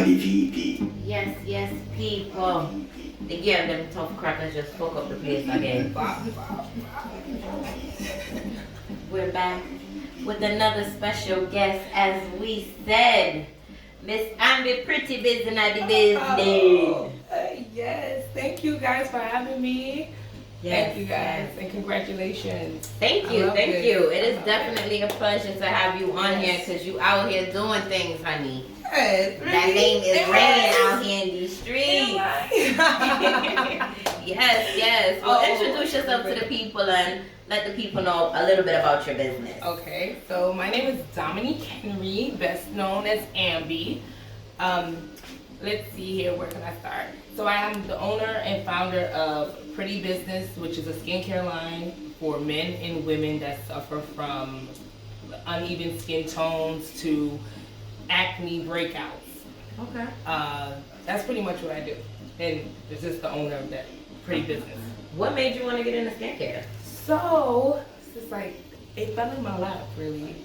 the VP. Yes, people. Again, them tough crackers just fuck up the place again. We're back with another special guest, as we said. Miss Ambi Pretty Business at the Biznez. Yes, thank you guys for having me. Yes, thank you guys, and congratulations. Thank you. It is definitely a pleasure to have you on here because you out here doing things, honey. Yes, really? That name is raining out here in these streets. yes. Well, introduce yourself to the people and let the people know a little bit about your business. Okay, so my name is Dominique Henry, best known as Ambi. Let's see here, where can I start? So I am the owner and founder of Pretty Biznez, which is a skincare line for men and women that suffer from uneven skin tones to acne breakouts. Okay. That's pretty much what I do. And it's just the owner of that Pretty Biznez. What made you want to get into skincare? So, it's just like, it fell in my lap, really.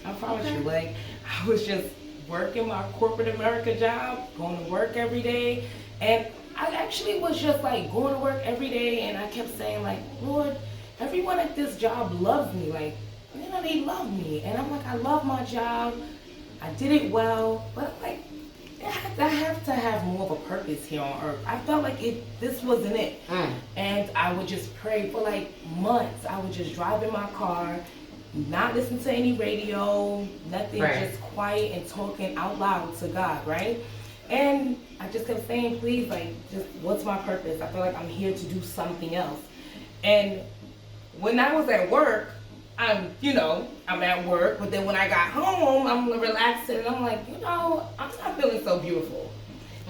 I promise you, like, I was just working my corporate America job, going to work every day, and I actually was just like going to work every day, and I kept saying like, Lord, everyone at this job loves me, like, you know, they love me, and I'm like, I love my job, I did it well, but I'm like, I have to have more of a purpose here on earth. I felt like this wasn't it. And I would just pray for like months. I would just drive in my car, not listen to any radio, nothing, just quiet and talking out loud to God, right? And I just kept saying, please, like, just what's my purpose? I feel like I'm here to do something else. And when I was at work, I'm at work, but then when I got home, I'm relaxing, and I'm like, I'm not feeling so beautiful.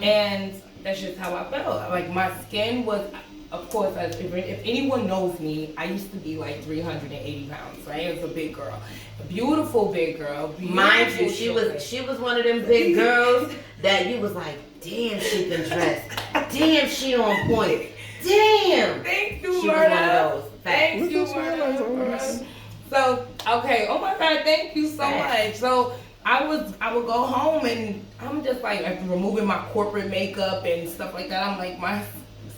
And that's just how I felt. Like, my skin was, of course, if anyone knows me, I used to be like 380 pounds, right? I was a big girl. A beautiful big girl. Mind you, she was one of them big girls that you was like, damn, she can dress. Damn, she on point. Damn. Thank you, She was one of those. Thank you, Murda. So, okay, oh my God, thank you so much. So, I would go home and I'm just like removing my corporate makeup and stuff like that. I'm like, my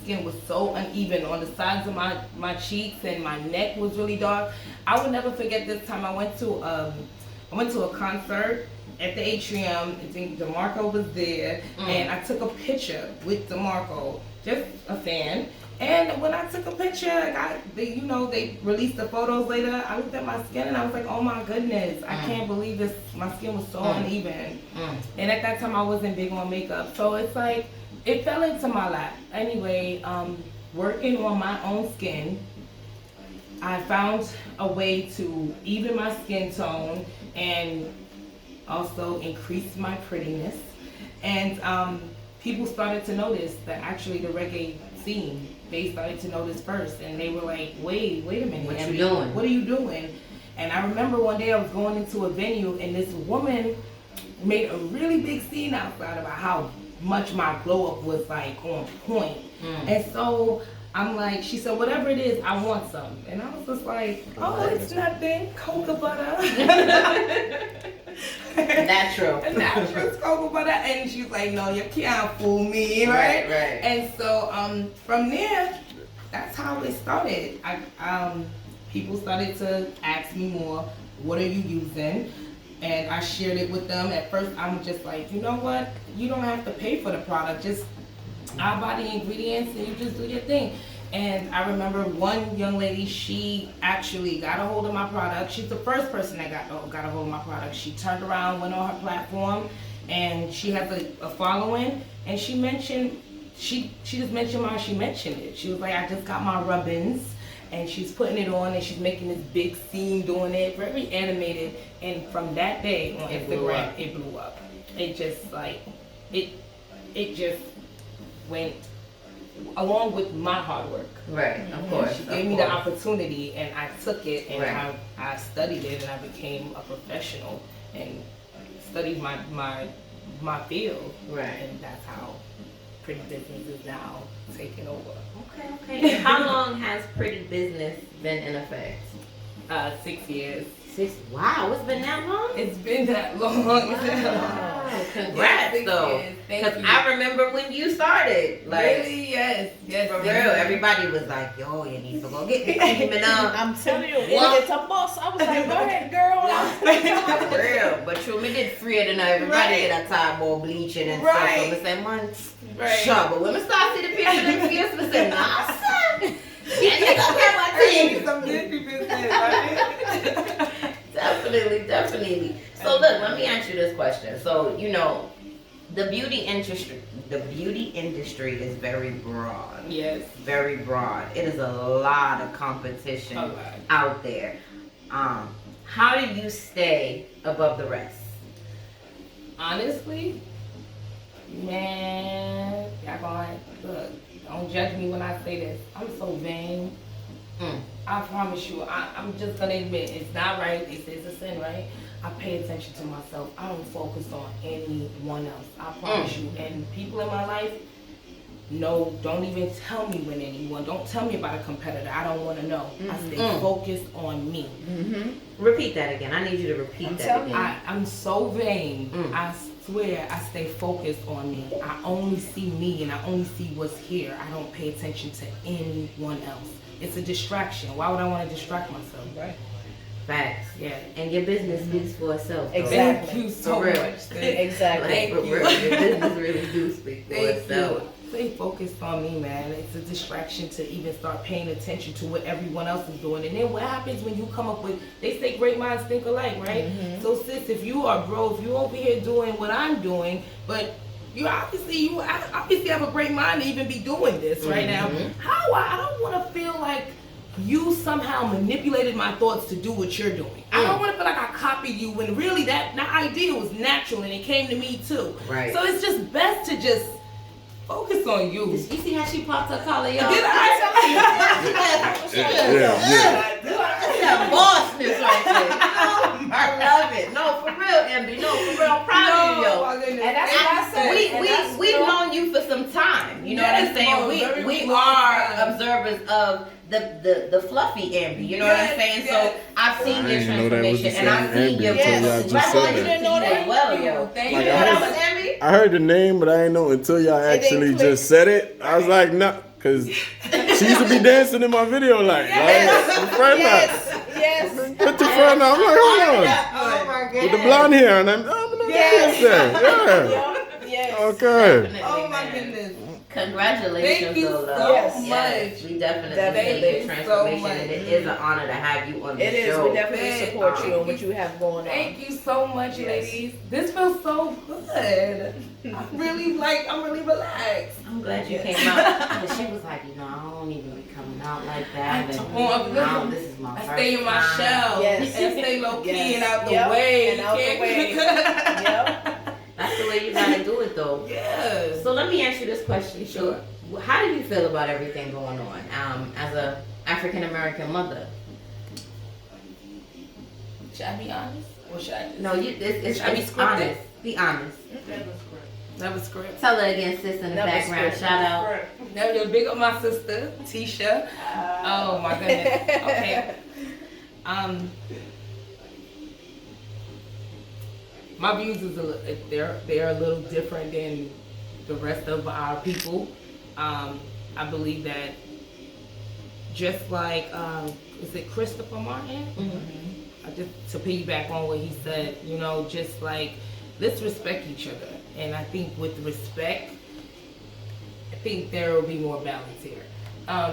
skin was so uneven on the sides of my cheeks, and my neck was really dark. I would never forget this time I went to a concert at the atrium. I think DeMarco was there, and I took a picture with DeMarco, just a fan. And when I took a picture, they released the photos later. I looked at my skin and I was like, oh my goodness, I can't believe this. My skin was so uneven. And at that time I wasn't big on makeup. So it's like, it fell into my lap. Anyway, working on my own skin, I found a way to even my skin tone and also increase my prettiness. And people started to notice that actually the reggae scene, they started to notice first, and they were like, wait a minute. What you doing? What are you doing? And I remember one day I was going into a venue, and this woman made a really big scene outside about how much my glow up was like on point. And so I'm like, she said, whatever it is, I want some. And I was just like, oh, it's nothing, cocoa butter. Natural cocoa butter. And she's like, no, you can't fool me, right? And so from there, that's how it started. People started to ask me more, what are you using? And I shared it with them. At first, I'm just like, you know what? You don't have to pay for the product. Just I buy the ingredients and you just do your thing. And I remember one young lady, she actually got a hold of my product. She's the first person that got a hold of my product. She turned around, went on her platform, and she has a following. And she just mentioned why she mentioned it. She was like, I just got my rub-ins, and she's putting it on, and she's making this big scene doing it, very animated. And from that day on Instagram, it blew up. It just like, it just went along with my hard work. Right, of course. She gave me the opportunity, and I took it, and I studied it, and I became a professional and studied my field. Right. And that's how Pretty Biznez is now taking over. Okay. How long has Pretty Biznez been in effect? 6 years. Wow, it's been that long? It's been that long. Wow, congrats though. Because I remember when you started. Like, really? Yes. For real, everybody was like, yo, you need to go get the cream and I'm telling you, it's a boss. I was like, go ahead, girl. For real. But you did free it and everybody get a time more bleaching and stuff. So we say, man, sure. But when we start see the people in the face, we say, nah, son. Yeah, you go get my team. Some beauty business. Definitely. So look, let me ask you this question. So, the beauty industry is very broad. Yes. Very broad. It is a lot of competition out there. How do you stay above the rest? Honestly, man, y'all going, look, don't judge me when I say this. I'm so vain. I promise you, I'm just gonna admit, it's not right. They say it's a sin, right? I pay attention to myself. I don't focus on anyone else. I promise you. And people in my life, no, don't even tell me when anyone, don't tell me about a competitor. I don't want to know. I stay focused on me. Repeat that again. I need you to repeat that again. I'm so vain. I swear I stay focused on me. I only see me and I only see what's here. I don't pay attention to anyone else. It's a distraction. Why would I want to distract myself? Right. Facts. Yeah. And your business speaks for itself. Exactly. Thank you so much. Exactly. Like, for real. Your business really do speak for itself. Stay focused on me, man. It's a distraction to even start paying attention to what everyone else is doing. And then what happens when you come up with, they say great minds think alike, right? So sis, if you are if you over here doing what I'm doing, but you obviously have a great mind to even be doing this right now. How I don't want to feel like you somehow manipulated my thoughts to do what you're doing. I don't want to feel like I copied you when really that idea was natural and it came to me too. Right. So it's just best to just focus on you. You see how she popped her collar, y'all? Did That bossness right there. I love it. No, for real, Amber. No, for real. I'm proud of you, yo. And that's what I said. We've known you for some time. You know what I'm saying? We are observers of the fluffy Amber. You know what I'm saying? So I've seen your transformation and I've seen your didn't know that. Well, yo. Thank You you. know what I was, Amber? I heard the name, but I didn't know until y'all actually just said it. I was like, nah, because she used to be dancing in my video, like, Yes. Put your friend out. I'm like, hold on. Oh my goodness. With the blonde hair, and I'm not yeah. Yes. Okay. Definitely, Oh my man. goodness. Congratulations, Thank you though, so love. much. Yes, we definitely Thank see a big you transformation, so much. and it is an honor to have you on the It is. show. We definitely support you and what you have going on. Thank you so much, ladies. This feels so good. I'm really relaxed. I'm glad you came out. But she was like, I don't even be coming out like that. This is my first I stay in my time. shell. Yes. And stay low key Yes. and out the Yep. way. And out the way. Yep. That's the way you gotta do it, though. Yes. So let me ask you this question. Sure. So, how do you feel about everything going on as a African American mother? Should I be honest? Or should I just... No, it's Should I be it's scripted? honest. Be honest. Never script. Tell her again, sis, in the Never background. script. Shout out. No, you're big up my sister, Tisha. Oh my goodness. Okay. My views is they're a little different than the rest of our people. I believe that just like is it Christopher Martin? Just to piggyback on what he said, just like let's respect each other. And I think with respect, I think there will be more balance here. I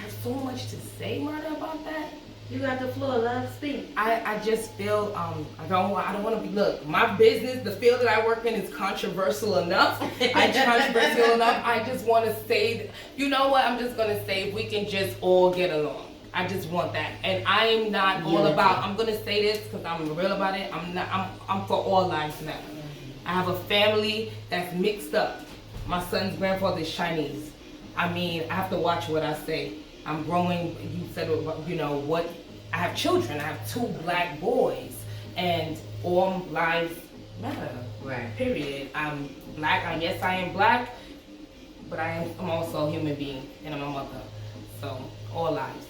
have so much to say, Murder, about that. You got the floor, love. Speak. I just feel I don't want to be. Look, my business, the field that I work in, is controversial enough. Controversial enough. I just want to say, you know what? I'm just gonna say if we can just all get along. I just want that, and I am not all about. I'm gonna say this because I'm real about it. I'm for all lives matter. I have a family that's mixed up. My son's grandfather is Chinese. I mean, I have to watch what I say. I'm growing. You said, what? I have children. I have 2 black boys, and all lives matter. Right. Period. I'm black. Yes, I am black, but I'm also a human being, and I'm a mother. So all lives.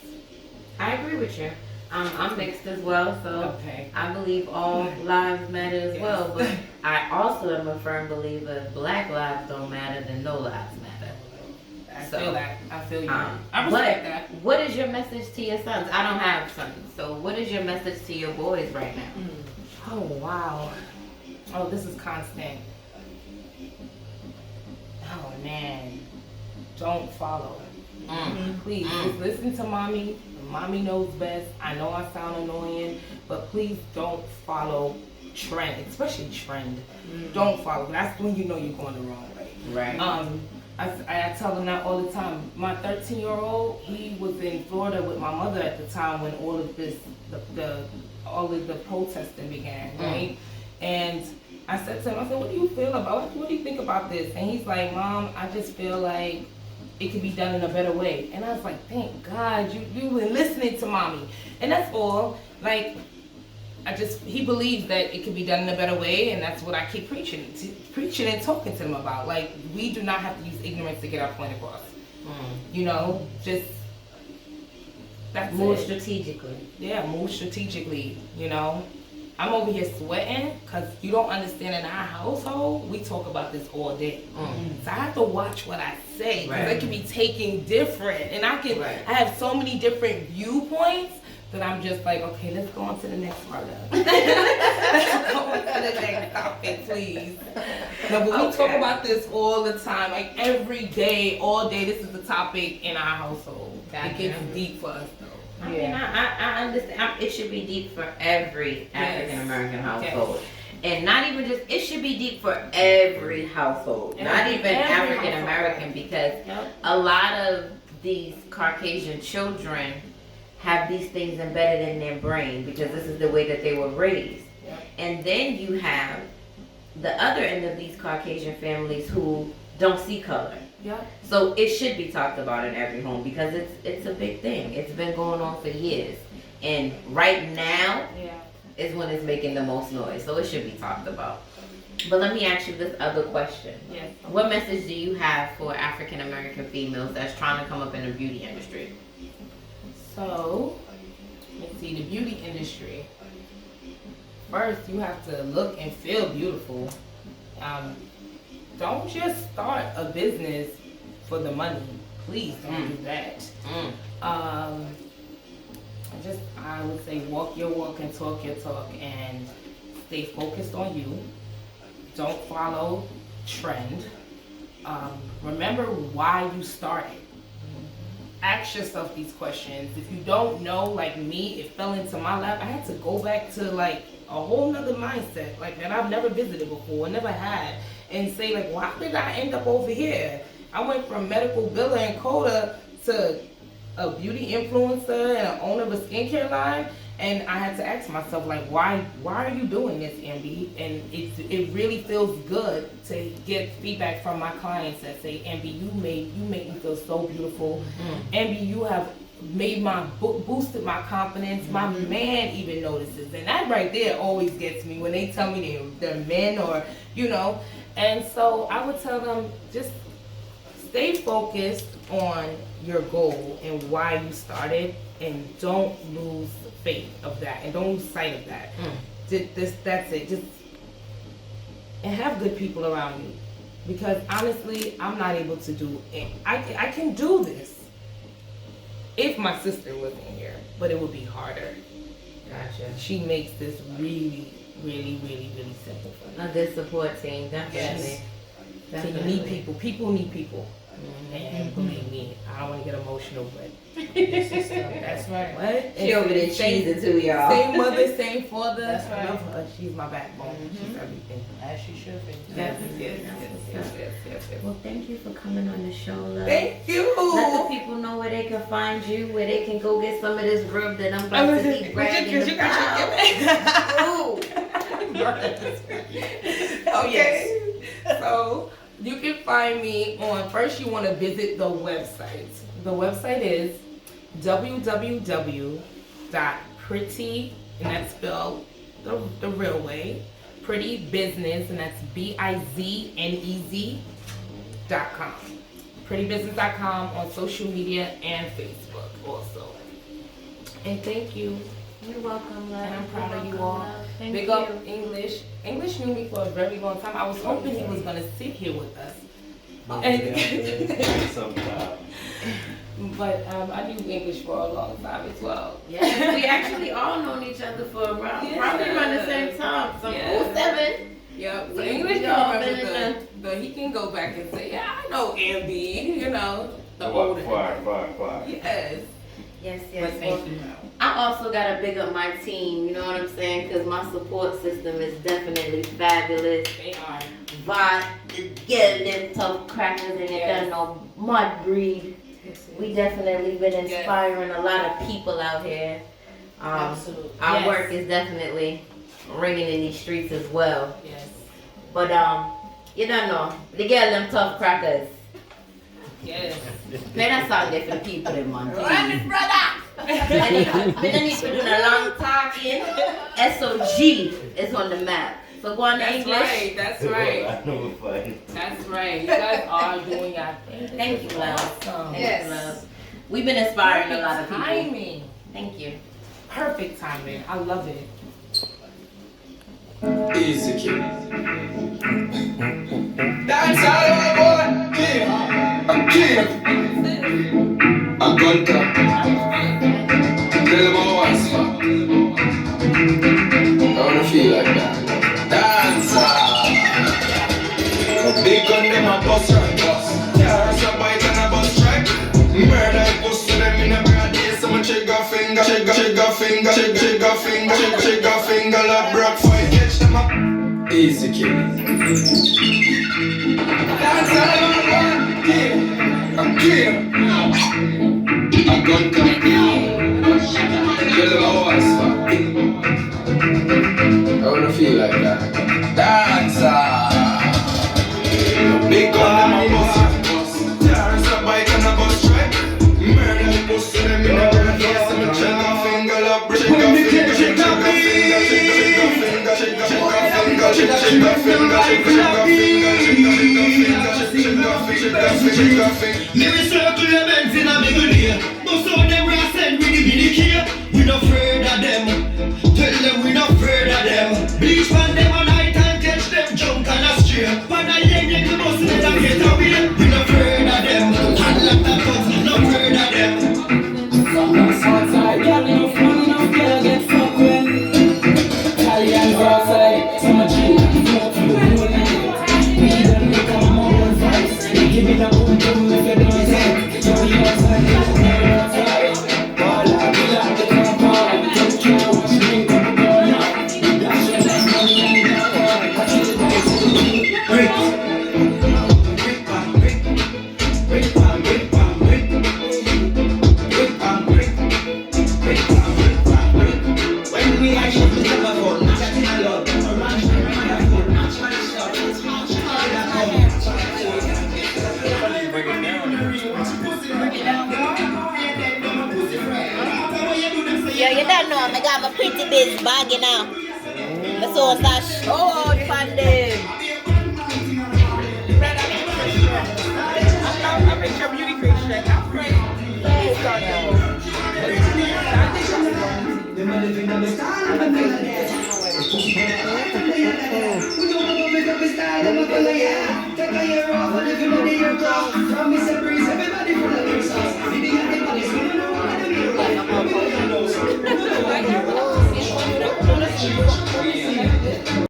I agree with you. I'm mixed as well, so Okay. I believe all lives matter as Yes. well. But I also am a firm believer if Black lives don't matter, then no lives matter. I So, feel that. I feel you. I But respect that. what is your message to your sons? I don't have sons, so what is your message to your boys right now? Oh wow. Oh, this is constant. Oh man. Don't follow. Please, just listen to mommy. Mommy knows best. I know I sound annoying, but please don't follow trend, especially trend. Don't follow. That's when you know you're going the wrong way. Right. I tell them that all the time. My 13-year-old, he was in Florida with my mother at the time when all of this, all of the protesting began, right? And I said to him, I said, what do you feel about, what do you think about this? And he's like, Mom, I just feel like it could be done in a better way. And I was like, thank God you were listening to mommy. And that's all. Like, he believes that it can be done in a better way, and that's what I keep preaching and talking to him about. Like, we do not have to use ignorance to get our point across. You know, just that's Move it. strategically. Yeah, move strategically. You know, I'm over here sweating because you don't understand. In our household, we talk about this all day, so I have to watch what I say because it can be taken different, and I have so many different viewpoints. That I'm just like, okay, let's go on to the next part. Let's go on to the next topic, please. No, but we talk about this all the time, like every day, all day. This is the topic in our household. It gets deep for us, though. I mean, I understand. It should be deep for every African American household. And not even just, it should be deep for every household. Not even African American, because a lot of these Caucasian children have these things embedded in their brain because this is the way that they were raised. And then you have the other end of these Caucasian families who don't see color. So it should be talked about in every home because it's a big thing. It's been going on for years. And right now is when it's making the most noise. So it should be talked about. But let me ask you this other question. What message do you have for African American females that's trying to come up in the beauty industry? So, let's see, the beauty industry. First, you have to look and feel beautiful. Don't just start a business for the money. Please don't do that. I would say walk your walk and talk your talk and stay focused on you. Don't follow trend. Remember why you started. Ask yourself these questions. If you don't know, like me, it fell into my lap. I had to go back to like a whole nother mindset, like that I've never visited before, never had, and say like, why did I end up over here? I went from medical biller and coder to a beauty influencer and an owner of a skincare line, and I had to ask myself like, why are you doing this, MB? And it really feels good to get feedback from my clients that say, MB, you make me feel so beautiful. MB, you have made boosted my confidence. My man even notices, and that right there always gets me when they tell me they're men or you know. And so I would tell them just stay focused on your goal and why you started, and don't lose faith of that, and don't lose sight of that. That's it. Just and have good people around you, because honestly, I'm not able to do it. I can do this if my sister wasn't here, but it would be harder. Gotcha. She makes this really, really, really, really simple for me. A good support team, definitely. Yes. So you need people. People need people. And believe me, I don't want to get emotional, but that's right. What? She over there cheesing too, y'all. Same mother, same father. That's right. I love her. She's my backbone. She's everything. As she should be. Yes. Well, thank you for coming on the show, love. Thank you. Let the people know where they can find you, where they can go get some of this rub that I'm about to be bragging about. Ooh. Okay. So you can find me on, first you want to visit the website. The website is www.pretty, and that's spelled the real way, Pretty Biznez, and that's BIZNEZ.com. PrettyBiznez.com on social media and Facebook also. And thank you. You're welcome, love. And I'm proud of you all. Thank Big you. up English. English knew me for a very long time. I was hoping he was gonna sit here with us. But I knew English for a long time as well. Yeah, we actually all known each other for around, probably around the same time. Some 07. Yep. So We English all can been in remember but he can go back and say, yeah, I know MB, you know, the older. Yes. Yes, But yes. thank you, Mel. I also gotta big up my team, you know what I'm saying? Because my support system is definitely fabulous. They are. But get them tough crackers and it done no mud breed. We definitely been inspiring a lot of people out here. Absolutely. Our work is definitely ringing in these streets as well. Yes. But you don't know, they get them tough crackers. Yes. Play that song there for the people in man. Run it, brother! We don't need to do a long talking. SOG is on the map. So go on to That's English. right. That's right. That's right. You guys are doing your thing. Thank you, love. Awesome. Thank you, love. We've been inspiring a lot of people. Timing. Thank you. Perfect timing. I love it. Easy kid. That's all I want. Kid. A kid. A gunter. Tell them how I wanna feel like that. Dancer. A big gun them a bus right bus. Cars a bike and a bus strike. Murder I push to them in a broad day. Someone trigger finger, trigger finger, trigger finger, love broad fight. Catch them up. Easy kid. Dance all I want. Kid. A kid. A gun come. Tell them how I wanna feel like that. Dancer. Big gun them a bus. Cars a bike and a bus strike. Murder the push to them in a broad day. Someone trigger finger, love trigger finger, Never circle your bends in a middle here. Most of them we are send with the mini here. We not afraid of them. Tell them we not afraid of them. Bleach pan them all night and catch them drunk and astray. Pan a leg the bus let them get away. We not afraid of them. Hand like that guns, not afraid of them. Outside, girl, enough man, enough girl get fucked with. Italians outside, some of G, fuck you, we don't make up my own vibes. Give me the boom boom if you don't take. Yo, you outside, all I be like the compound. Don't care what you drink up the gun. Dash your best money and you don't want. I see the boys in the brick. Yo, you don't know, I got my pretty biz bag now. The sauce that show out for them. I'm a sure beauty creation. I'm great. Everybody